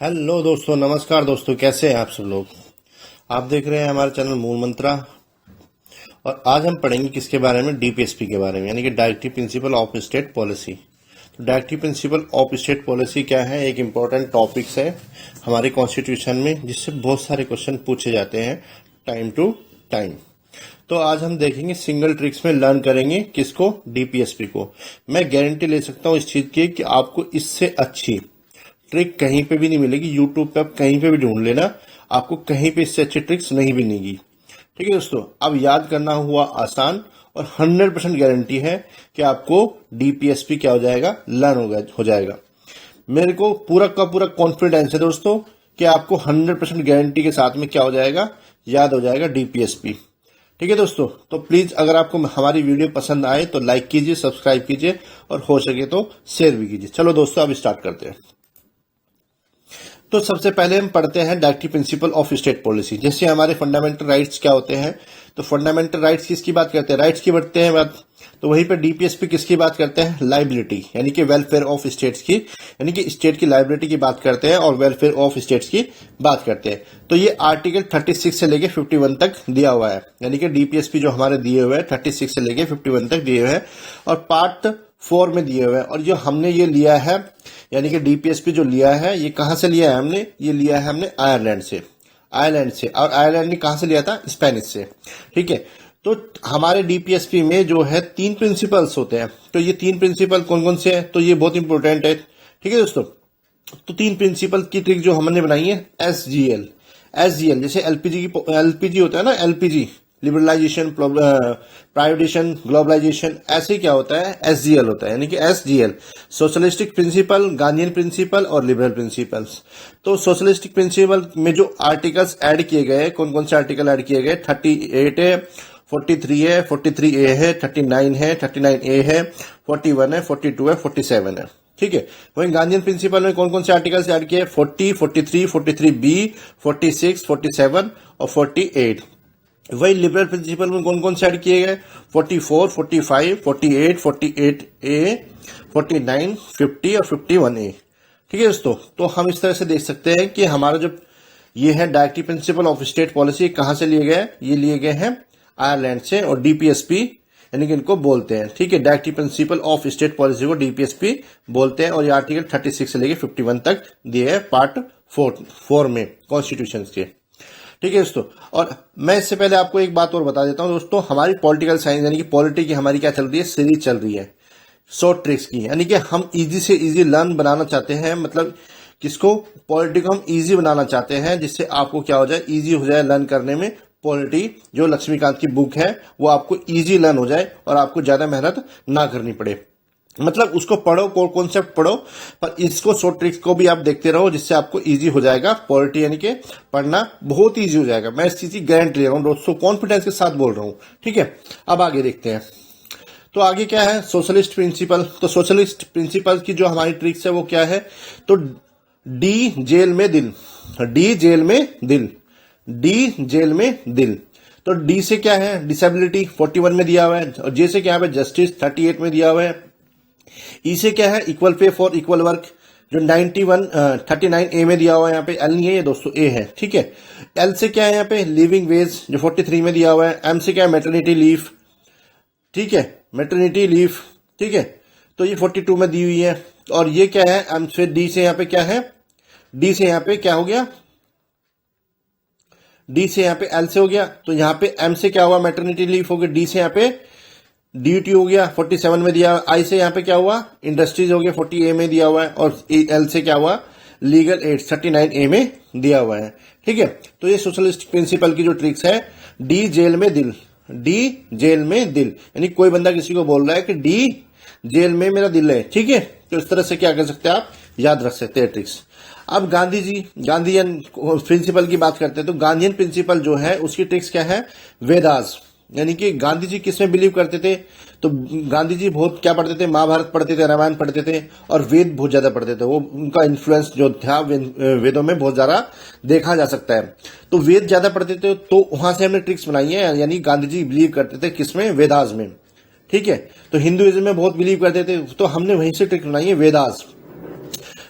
Hello दोस्तों, नमस्कार दोस्तों, कैसे हैं आप सब लोग। आप देख रहे हैं हमारे चैनल मूल मंत्रा। और आज हम पढ़ेंगे किसके बारे में, डीपीएसपी के बारे में, यानी कि directive principle of state policy. तो directive principle of state policy क्या है, एक इम्पोर्टेंट टॉपिक्स है हमारे कॉन्स्टिट्यूशन में, जिससे बहुत सारे क्वेश्चन पूछे जाते हैं टाइम टू टाइम। तो आज हम देखेंगे, सिंगल ट्रिक्स में लर्न करेंगे किसको, डीपीएसपी को। मैं गारंटी ले सकता हूँ इस चीज की कि आपको इससे अच्छी ट्रिक कहीं पे भी नहीं मिलेगी। यूट्यूब पे आप कहीं पे भी ढूंढ लेना, आपको कहीं पे इससे अच्छी ट्रिक्स नहीं मिलेगी। ठीक है दोस्तों, अब याद करना हुआ आसान और 100% गारंटी है कि आपको डीपीएसपी क्या हो जाएगा, लर्न हो जाएगा। मेरे को पूरा का पूरा कॉन्फिडेंस है दोस्तों कि आपको 100% गारंटी के साथ में क्या हो जाएगा, याद हो जाएगा डीपीएसपी। ठीक है दोस्तों, तो प्लीज अगर आपको हमारी वीडियो पसंद आए तो लाइक कीजिए, सब्सक्राइब कीजिए और हो सके तो शेयर भी कीजिए। चलो दोस्तों, अब स्टार्ट करते हैं। तो सबसे पहले हम पढ़ते हैं directive principle of state policy. जैसे हमारे फंडामेंटल राइट्स क्या होते हैं, तो फंडामेंटल राइट्स किसकी बात करते हैं, राइट्स की बढ़ते हैं बात। तो वहीं पर डीपीएसपी किसकी बात करते हैं, लाइबिलिटी, यानी कि वेलफेयर ऑफ स्टेट्स की, यानी कि स्टेट की लाइबिलिटी की बात करते हैं और वेलफेयर ऑफ स्टेट्स की बात करते हैं। तो ये आर्टिकल 36 से लेके 51 तक दिया हुआ है, यानी कि डीपीएसपी जो हमारे दिए हुए हैं 36 से लेके 51 तक दिए हुए हैं और पार्ट 4 में दिए हुए हैं। और जो हमने ये लिया है, यानी कि डीपीएसपी जो लिया है, ये कहां से लिया है हमने, ये लिया है हमने आयरलैंड से। और आयरलैंड ने कहां से लिया था, स्पेनिश से। ठीक है, तो हमारे डीपीएसपी में जो है 3 प्रिंसिपल्स होते हैं। तो ये 3 प्रिंसिपल कौन कौन से हैं, तो ये बहुत इंपॉर्टेंट है। ठीक है दोस्तों, तो 3 प्रिंसिपल की ट्रिक जो हमने बनाई है, एसजीएल जैसे एलपीजी होता है ना, एलपीजी लिबरलाइजेशन, प्राइवेटाइजेशन, ग्लोबलाइजेशन, ऐसे क्या होता है, एसजीएल होता है। यानी कि एसजीएल सोशलिस्टिक प्रिंसिपल, गांधीयन प्रिंसिपल और लिबरल प्रिंसिपल्स। तो सोशलिस्टिक प्रिंसिपल में जो आर्टिकल्स ऐड किए गए, कौन कौन से आर्टिकल ऐड किए गए, 38 है, 43 है, 43A है, 39 है, 39A है, 41 है, 42 है, 47 है। ठीक है, वहीं गांधीयन प्रिंसिपल में कौन कौन से आर्टिकल्स ऐड किए, 40, 43, 43B, 46, 47 और 48। वही लिबरल प्रिंसिपल में कौन कौन से ऐड किए गए, 44, 45, 48, 48A, 49, 50 और 51A। ठीक है दोस्तों, तो हम इस तरह से देख सकते हैं कि हमारा जो ये है directive principle of state policy, कहां से लिए गए, ये लिए गए हैं आयरलैंड से। और डीपीएसपी यानी कि इनको बोलते हैं, ठीक है, directive principle of state policy को डीपीएसपी बोलते हैं। और ये आर्टिकल 36 से लेके 51 तक दिए है पार्ट 4 में कॉन्स्टिट्यूशन के। ठीक है दोस्तों, और मैं इससे पहले आपको एक बात और बता देता हूं दोस्तों, हमारी पॉलिटिकल साइंस यानी कि पॉलिटी की हमारी क्या चल रही है, सीरीज चल रही है शॉर्ट ट्रिक्स की। यानी कि हम इजी से इजी लर्न बनाना चाहते हैं, मतलब किसको, पॉलिटी को हम इजी बनाना चाहते हैं, जिससे आपको क्या हो जाए, इजी हो जाए लर्न करने में। पॉलिटी जो लक्ष्मीकांत की बुक है वो आपको इजी लर्न हो जाए और आपको ज्यादा मेहनत ना करनी पड़े। मतलब उसको पढ़ो, कोर कॉन्सेप्ट पढ़ो, पर इसको शॉर्ट ट्रिक्स को भी आप देखते रहो, जिससे आपको इजी हो जाएगा पॉलिटी, यानी कि पढ़ना बहुत इजी हो जाएगा। मैं इस चीज की गारंटी ले रहा हूं दोस्तों, कॉन्फिडेंस के साथ बोल रहा हूं। ठीक है, अब आगे देखते हैं। तो आगे क्या है, सोशलिस्ट प्रिंसिपल। तो सोशलिस्ट प्रिंसिपल की जो हमारी ट्रिक्स है वो क्या है, तो डी जेल में दिल, डी जेल में दिल, डी जेल में दिल। तो डी से क्या है, डिसेबिलिटी 41 में दिया हुआ है, और जे से क्या है, जस्टिस 38 में दिया हुआ है। ई से क्या है, equal pay for equal work, जो 39A में दिया हुआ है। यहाँ पे एल नहीं है ये दोस्तों, ए है। ठीक है, एल से क्या है यहाँ पे, लिविंग वेज, जो 43 में दिया हुआ है। एम से क्या है, मैटरनिटी लीव। ठीक है, मैटरनिटी लीव। ठीक है, तो ये 42 में दी हुई है। और ये क्या है, एम से डी से यहाँ पे क्या है, डी से यहाँ पे क्या हो गया, डी से यहाँ पे एल से हो गया। तो यहाँ पे एम से क्या हुआ, मैटरनिटी लीव हो गया। डी से यहाँ पे ड्यूटी हो गया, 47 में दिया। आई से यहाँ पे क्या हुआ, इंडस्ट्रीज हो गया, 40A में दिया हुआ है। और एल से क्या हुआ, लीगल एड 39A में दिया हुआ है। ठीक है, तो ये सोशलिस्ट प्रिंसिपल की जो ट्रिक्स है, डी जेल में दिल, डी जेल में दिल, यानी कोई बंदा किसी को बोल रहा है कि डी जेल में मेरा दिल है। ठीक है, तो इस तरह से क्या कर सकते हैं आप, याद रख सकते हैं ट्रिक्स। अब गांधी जी, गांधीयन प्रिंसिपल की बात करते हैं। तो गांधीयन प्रिंसिपल जो है उसकी ट्रिक्स क्या है, वेदास, यानी कि गांधी जी किसमें बिलीव करते थे, तो गांधी जी बहुत क्या पढ़ते थे, महाभारत पढ़ते थे, रामायण पढ़ते थे और वेद बहुत ज्यादा पढ़ते थे। वो उनका इन्फ्लुएंस जो था वेदों में बहुत ज्यादा देखा जा सकता है। तो वेद ज्यादा पढ़ते थे, तो वहां से हमने ट्रिक्स बनाई है। यानी गांधी जी बिलीव करते थे किसमें, वेदास में। ठीक है, तो हिंदुइज्म में बहुत बिलीव करते थे, तो हमने वहीं से ट्रिक बनाई है, वेदास।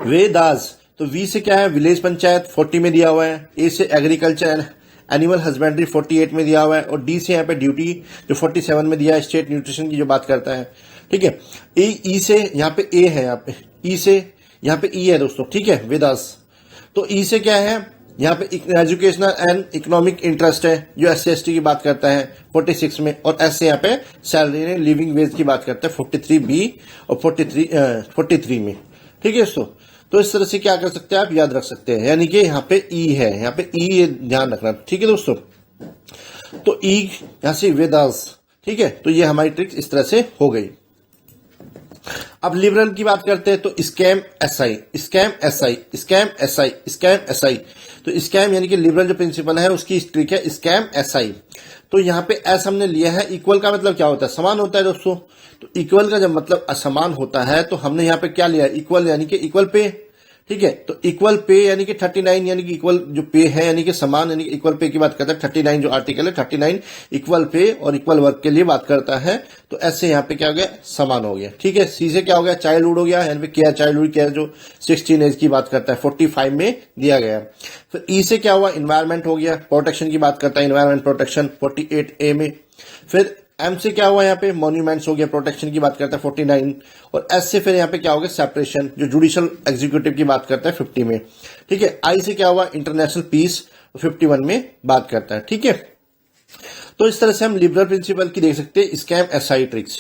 वेदास तो वी से क्या है, विलेज पंचायत 40 में दिया हुआ है। ए से एग्रीकल्चर एंड एनिमल हस्बेंड्री 48 में दिया हुआ है। और डी से यहाँ पे ड्यूटी जो 47 में दिया है, स्टेट न्यूट्रिशन की जो बात करता है, ठीक है। ई से यहाँ पे ए है, यहाँ पे ई से यहाँ पे ई है दोस्तों, ठीक है, विदास। तो ई से क्या है, यहाँ पे एजुकेशनल एंड इकोनॉमिक इंटरेस्ट है जो SC/ST की बात करता है 46 में। और एस से यहाँ पे सैलरी एंड लिविंग वेज की बात करता है 43B और 43 में, ठीक है दोस्तों। तो इस तरह से क्या कर सकते हैं आप, याद रख सकते हैं, यानी कि यहाँ पे ई है, यहाँ पे ई ध्यान रखना, ठीक है दोस्तों। तो ई यहाँ से वेदास, ठीक है। तो ये हमारी ट्रिक इस तरह से हो गई। अब लिबरल की बात करते हैं तो scam SI, scam SI, scam SI, scam SI। तो स्कैम यानी कि लिबरल जो प्रिंसिपल है उसकी ट्रिक है स्कैम SI। तो यहाँ पे एस हमने लिया है, इक्वल का मतलब क्या होता है, समान होता है दोस्तों। तो इक्वल का जब मतलब असमान होता है तो हमने यहाँ पे क्या लिया, इक्वल यानी कि इक्वल पे, ठीक है। तो इक्वल पे यानी कि 39 यानी कि इक्वल जो पे है यानी कि समान, यानी कि इक्वल पे की बात करता है। 39 जो आर्टिकल है 39 इक्वल पे और इक्वल वर्क के लिए बात करता है। तो ऐसे यहाँ पे क्या हो गया, समान हो गया, ठीक है। सी से क्या हो गया, चाइल्डहुड हो गया, यानी पे केयर चाइल्डहुड केयर जो 16 एज की बात करता है 45 में दिया गया। फिर ई से क्या हुआ, इन्वायरमेंट हो गया, प्रोटेक्शन की बात करता है, इन्वायरमेंट प्रोटेक्शन 48A में। फिर एम से क्या हुआ, यहाँ पे मॉन्यूमेंट्स हो गया, प्रोटेक्शन की बात करता है 49। और एस से फिर यहाँ पे क्या हो गया, सेपरेशन जो जुडिशियल एग्जीक्यूटिव की बात करता है 50 में, ठीक है। आई से क्या हुआ, इंटरनेशनल पीस 51 में बात करता है, ठीक है। तो इस तरह से हम लिबरल प्रिंसिपल की देख सकते हैं स्कैम SI ट्रिक्स,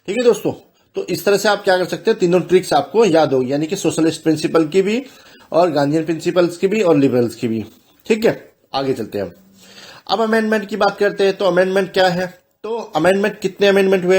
ठीक है दोस्तों। तो इस तरह से आप क्या कर सकते हैं, तीनों ट्रिक्स आपको याद होगी, यानी कि सोशलिस्ट प्रिंसिपल की भी और गांधीयन प्रिंसिपल्स की भी और लिबरल्स की भी, ठीक है। आगे चलते हैं अब अमेंडमेंट की बात करते हैं। तो अमेंडमेंट क्या है, तो अमेंडमेंट कितने अमेंडमेंट हुए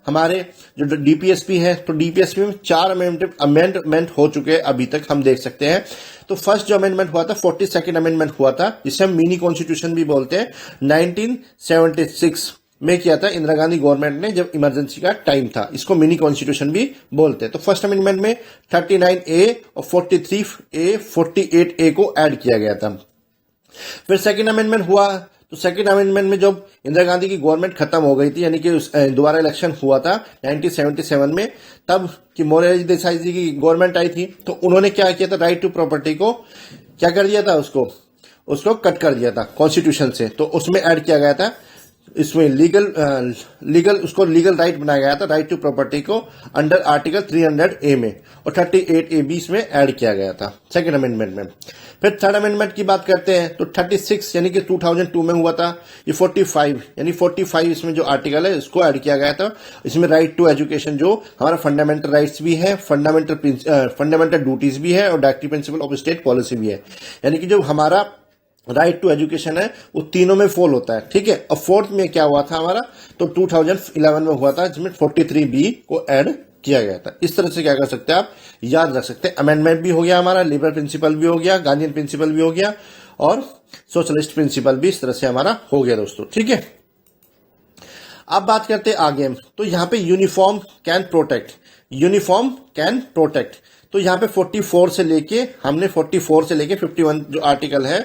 हमारे जो DPSP है, तो DPSP में 4 अमेंडमेंट हो चुके हैं अभी तक, हम देख सकते हैं। तो फर्स्ट जो अमेंडमेंट हुआ था 42nd अमेंडमेंट हुआ था, जिसे हम मिनी कॉन्स्टिट्यूशन भी बोलते हैं, 1976 में किया था इंदिरा गांधी गवर्नमेंट ने, जब इमरजेंसी का टाइम था। इसको मिनी कॉन्स्टिट्यूशन भी बोलते हैं। तो फर्स्ट अमेंडमेंट में 39A और 43A 48A को ऐड किया गया था। फिर सेकंड अमेंडमेंट हुआ, तो सेकंड अमेंडमेंट में जब इंदिरा गांधी की गवर्नमेंट खत्म हो गई थी, यानी कि दोबारा इलेक्शन हुआ था 1977 में, तब की मोरारजी देसाई जी की गवर्नमेंट आई थी। तो उन्होंने क्या किया था, राइट टू प्रॉपर्टी को क्या कर दिया था, उसको कट कर दिया था कॉन्स्टिट्यूशन से। तो उसमें ऐड किया गया था, इसमें लीगल उसको लीगल राइट बनाया गया था, राइट टू प्रॉपर्टी को अंडर आर्टिकल 300A में, और 38AB इसमें ऐड किया गया था सेकंड अमेंडमेंट में। फिर थर्ड अमेंडमेंट की बात करते हैं तो 36 यानी कि 2002 में हुआ था। ये 45 यानी 45 इसमें जो आर्टिकल है इसको ऐड किया गया था। इसमें राइट टू एजुकेशन जो हमारा फंडामेंटल राइट्स भी है, फंडामेंटल ड्यूटीज भी है और directive principle of state policy भी है, यानी कि जो हमारा राइट टू एजुकेशन है वो तीनों में फॉल होता है, ठीक है। और फोर्थ में क्या हुआ था हमारा, तो 2011 में हुआ था, जिसमें 43B को ऐड किया गया था। इस तरह से क्या कर सकते हैं आप, याद रख सकते हैं। अमेंडमेंट भी हो गया हमारा, लिबरल प्रिंसिपल भी हो गया, गांधीयन प्रिंसिपल भी हो गया और सोशलिस्ट प्रिंसिपल भी इस तरह से हमारा हो गया दोस्तों, ठीक है। अब बात करते हैं आगे हम, तो यहाँ पे uniform can protect, uniform can protect. तो यहाँ पे 44 से लेके हमने 44 से लेके 51 जो आर्टिकल है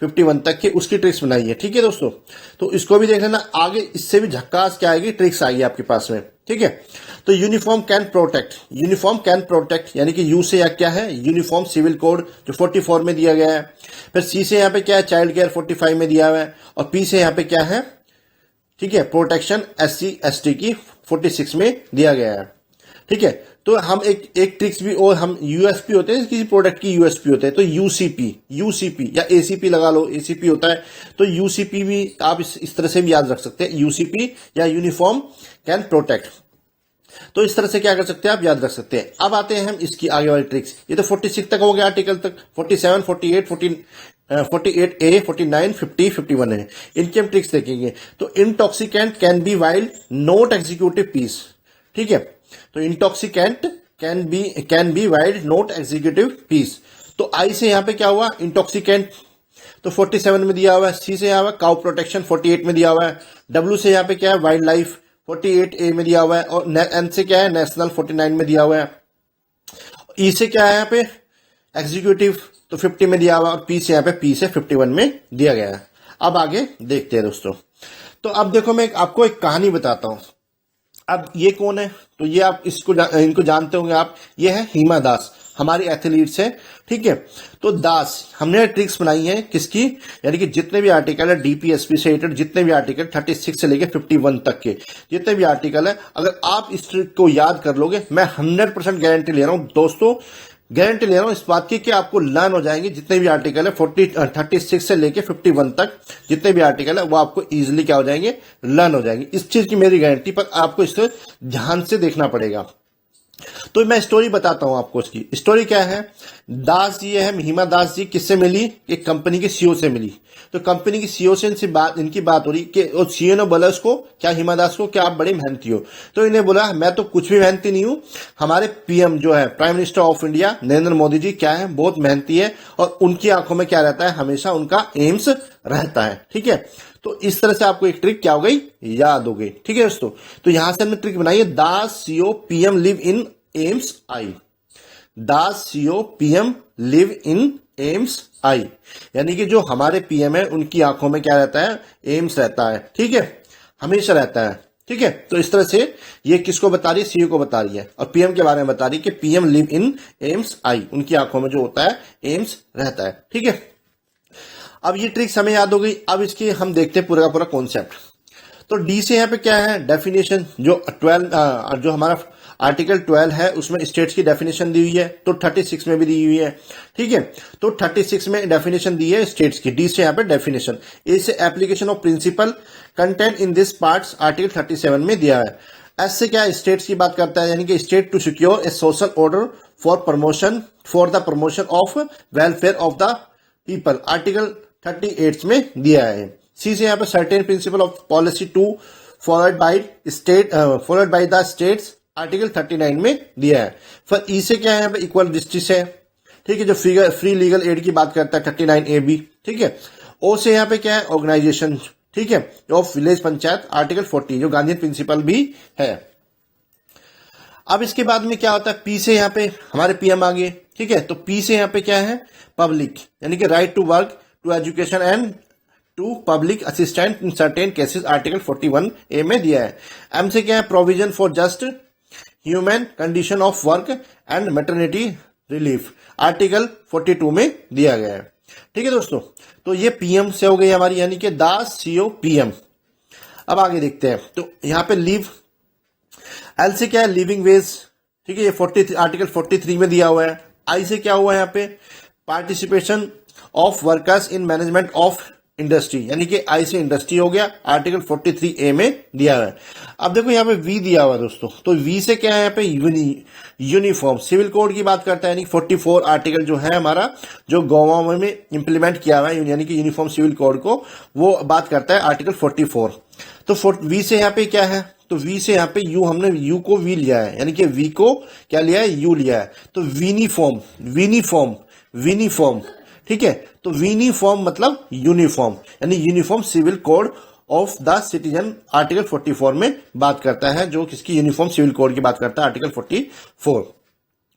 51 तक के उसकी ट्रिक्स बनाई है, ठीक है दोस्तों। तो इसको भी देख लेना, आगे इससे भी झक्कास क्या आएगी, ट्रिक्स आएगी आपके पास में, ठीक है। तो uniform can protect, uniform can protect यानी कि यू से या क्या है, यूनिफॉर्म सिविल कोड जो 44 में दिया गया है। फिर सी से यहाँ पे क्या है, चाइल्ड केयर 45 में दिया हुआ है। और पी से यहाँ पे क्या है, ठीक है, प्रोटेक्शन SC/ST की 46 में दिया गया है, ठीक है। तो हम एक ट्रिक्स भी, और हम USP होते हैं, किसी प्रोडक्ट की USP होते हैं, तो UCP या ACP लगा लो, ACP होता है। तो UCP भी आप इस तरह से भी याद रख सकते हैं, UCP या यूनिफॉर्म कैन प्रोटेक्ट। तो इस तरह से क्या कर सकते हैं आप, याद रख सकते हैं। अब आते हैं हम इसकी आगे वाली ट्रिक्स। ये तो 46 तक हो गया आर्टिकल तक, 47, 48, 48A, 49, 50, 51 है। इनकी हम ट्रिक्स देखेंगे। तो intoxicant can be wild not executive piece, ठीक है। तो intoxicant can be wild not executive piece. तो आई से यहां पे क्या हुआ, इंटॉक्सिकेंट तो 47 में दिया हुआ है। सी से यहां हुआ काउ प्रोटेक्शन 48 में दिया हुआ है। डब्ल्यू से यहां पे क्या है, वाइल्ड लाइफ 48A में दिया हुआ है। और एन से क्या है, नेशनल 49 में दिया हुआ है। ई से क्या है यहाँ पे, एग्जीक्यूटिव तो 50 में दिया हुआ है। और पी से यहाँ पे पी से 51 में दिया गया है। अब आगे देखते हैं दोस्तों। तो अब देखो मैं आपको एक कहानी बताता हूं। अब ये कौन है, तो ये आप इनको जानते होंगे आप, ये है हिमा दास। हमारी एथलीट्स है, ठीक है। तो दास हमने ट्रिक्स बनाई है किसकी, यानी कि जितने भी आर्टिकल है डीपीएसपी से रिलेटेड, जितने भी आर्टिकल 36 से लेकर 51 तक के जितने भी आर्टिकल है, अगर आप इस ट्रिक को याद कर लोगे, मैं 100% गारंटी ले रहा हूं दोस्तों, गारंटी ले रहा हूं इस बात की कि आपको लर्न हो जाएंगे। जितने भी आर्टिकल है 36 से लेके 51 तक जितने भी आर्टिकल है वो आपको इजीली क्या हो जाएंगे, लर्न हो जाएंगे। इस चीज की मेरी गारंटी, पर आपको इसको ध्यान से देखना पड़ेगा। तो मैं स्टोरी बताता हूं आपको। इसकी स्टोरी क्या है, दास जी है, महिमा दास जी किससे मिली, एक कंपनी के सीईओ से मिली। तो कंपनी की सीईओ से इनकी बात हो रही कि सीईओ ने बोला उसको, क्या हिमा दास को, क्या आप बड़े मेहनती हो। तो इन्हें बोला मैं तो कुछ भी मेहनती नहीं हूं, हमारे पीएम जो है prime minister of India Narendra Modi ji क्या है, बहुत मेहनती है, और उनकी आंखों में क्या रहता है, हमेशा उनका एम्स रहता है, ठीक है। तो इस तरह से आपको एक ट्रिक क्या हो गई, याद हो गई, ठीक है दोस्तों। तो यहां से हमने ट्रिक बनाई है, Das CEO PM live in AIIMS I, Das CEO PM live in AIIMS I, यानी कि जो हमारे पीएम है उनकी आंखों में क्या रहता है, एम्स रहता है, ठीक है, हमेशा रहता है, ठीक है। तो इस तरह से ये किसको बता रही है, सीईओ को बता रही है, और पीएम के बारे में बता रही है कि पीएम लिव इन एम्स आई, उनकी आंखों में जो होता है एम्स रहता है, ठीक है। अब ये ट्रिक्स हमें याद हो गई। अब इसकी हम देखते हैं पूरा का पूरा कॉन्सेप्ट। तो डी से यहाँ पे क्या है, डेफिनेशन, जो 12 जो हमारा आर्टिकल 12 है उसमें स्टेट्स की डेफिनेशन दी हुई है, तो 36 में भी दी हुई है, ठीक है। तो 36 में डेफिनेशन दी है स्टेट्स की, डी से यहाँ पे डेफिनेशन, ए से application of principle content in this parts article 37 में दिया है। एस से क्या, स्टेट्स की बात करता है, यानी कि state to secure a social order for the promotion of welfare of the people, article 38 में दिया है। सी से यहाँ पे certain principle of policy to followed by the states, article 39 में दिया है। फिर ई से क्या है, यहाँ पे इक्वल जस्टिस है, ठीक है, जो फ्री लीगल एड की बात करता है 39A-B, ठीक है। ओ से यहाँ पे क्या है, ऑर्गेनाइजेशन, ठीक है, ऑफ विलेज पंचायत, आर्टिकल 40, जो गांधी प्रिंसिपल भी है। अब इसके बाद में क्या होता है, पी से यहाँ पे हमारे पीएम आ गए, ठीक है। तो पी से यहाँ पे क्या है, पब्लिक, यानी कि right to work, to education and to public assistant in certain cases, article 41A में दिया है। एम से क्या है, provision for just human condition of work and maternity relief, article 42 में दिया गया है, ठीक है दोस्तों। तो ये पीएम से हो गई हमारी, यानी कि दास सीईओ पीएम। अब आगे देखते हैं, तो यहां पे लीव, एल से क्या है, लिविंग वेज, ठीक है, ये 43 आर्टिकल 43 में दिया हुआ है। आई से क्या हुआ है, यहाँ पे participation of workers in management of industry, यानी कि आई से इंडस्ट्री हो गया, आर्टिकल 43A में दिया हुआ है। अब देखो यहाँ पे वी दिया हुआ है दोस्तों, तो वी से क्या है, यहाँ पे यूनिफॉर्म सिविल कोड की बात करता है, यानी 44 आर्टिकल जो है हमारा, जो गोवा में इंप्लीमेंट किया हुआ है, यानी कि यूनिफॉर्म सिविल कोड को, वो बात करता है आर्टिकल 44। तो वी से यहाँ पे क्या है, तो वी से यहाँ पे यू, हमने यू को वी लिया है, यानी कि वी को क्या लिया है, यू लिया है। तो वीनिफॉर्म, ठीक है। तो यूनिफॉर्म मतलब यूनिफॉर्म, यानी uniform civil code of the citizen, article 44 में बात करता है, जो किसकी, यूनिफॉर्म सिविल कोड की बात करता है, आर्टिकल 44,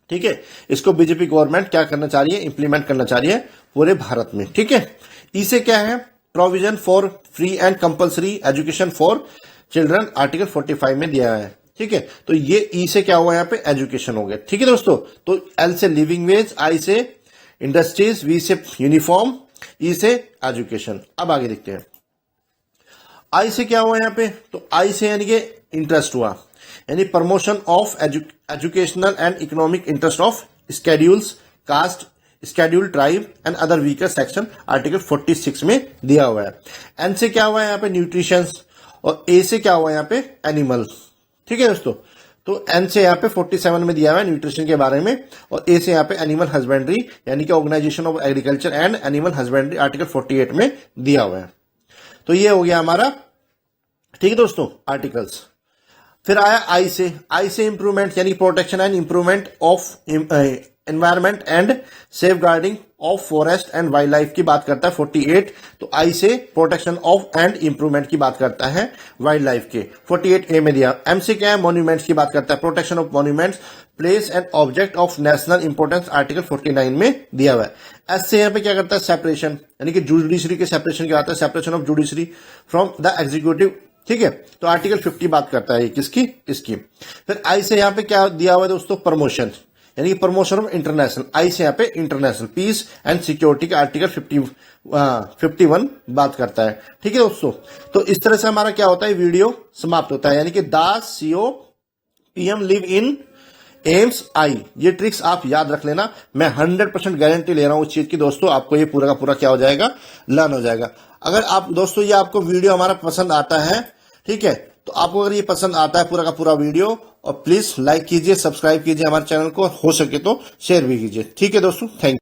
ठीक है। इसको बीजेपी गवर्नमेंट क्या करना चाह रही है, इंप्लीमेंट करना चाह रही है पूरे भारत में, ठीक है। ई से क्या है, provision for free and compulsory education for children, article 45 में दिया है, ठीक है। तो ये ई से क्या हुआ, यहाँ पे एजुकेशन हो गया, ठीक है दोस्तों। तो एल से लिविंग वेज, आई से इंडस्ट्रीज, वी से यूनिफॉर्म, ई से एजुकेशन। अब आगे देखते हैं, आई से क्या हुआ यहाँ पे, तो आई से यानी कि इंटरेस्ट हुआ, यानी promotion of educational and economic interest of schedules caste, schedule tribe and other weaker section, article 46 में दिया हुआ है। एन से क्या हुआ है, यहाँ पे न्यूट्रिशन, और ए से क्या हुआ यहाँ पे, एनिमल, ठीक है दोस्तों। तो एन से यहाँ पे 47 में दिया हुआ है न्यूट्रिशन के बारे में, और ए से यहाँ पे एनिमल हस्बेंड्री, यानी कि organisation of agriculture and animal husbandry, article 48 में दिया हुआ है। तो ये हो गया हमारा, ठीक है दोस्तों, आर्टिकल्स। फिर आया आई से इंप्रूवमेंट, यानी protection and improvement of environment and safeguarding of forest and wildlife की बात करता है 48। तो आई से प्रोटेक्शन ऑफ एंड इंप्रूवमेंट की बात करता है वाइल्ड लाइफ के, 48A में दिया। एम से क्या है, मॉन्यूमेंट्स की बात करता है, protection of monuments, place and object of national importance, article 49 में दिया हुआ है। एस से यहाँ पे क्या करता है, सेपरेशन, यानी कि जुडिशरी के सेपरेशन क्या आता है, separation of judiciary from the executive, ठीक है। तो आर्टिकल 50 बात करता है किसकी, इसकी। फिर आई से यहाँ पे क्या दिया हुआ है दोस्तों, प्रमोशन, यानी कि प्रमोशन ऑफ इंटरनेशनल, आई से यहाँ पे इंटरनेशनल, पीस एंड सिक्योरिटी का आर्टिकल 51 बात करता है। ठीक है दोस्तों, तो इस तरह से हमारा क्या होता है, वीडियो समाप्त होता है। यानी कि the CEO PM live in AIIMS I, ये ट्रिक्स आप याद रख लेना। मैं 100% गारंटी ले रहा हूं उस चीज की दोस्तों, आपको ये पूरा का पूरा क्या हो जाएगा, लर्न हो जाएगा। अगर आप दोस्तों ये आपको वीडियो हमारा पसंद आता है, ठीक है, तो आपको अगर ये पसंद आता है पूरा का पूरा वीडियो, और प्लीज लाइक कीजिए, सब्सक्राइब कीजिए हमारे चैनल को, हो सके तो शेयर भी कीजिए। ठीक है दोस्तों, थैंक यू।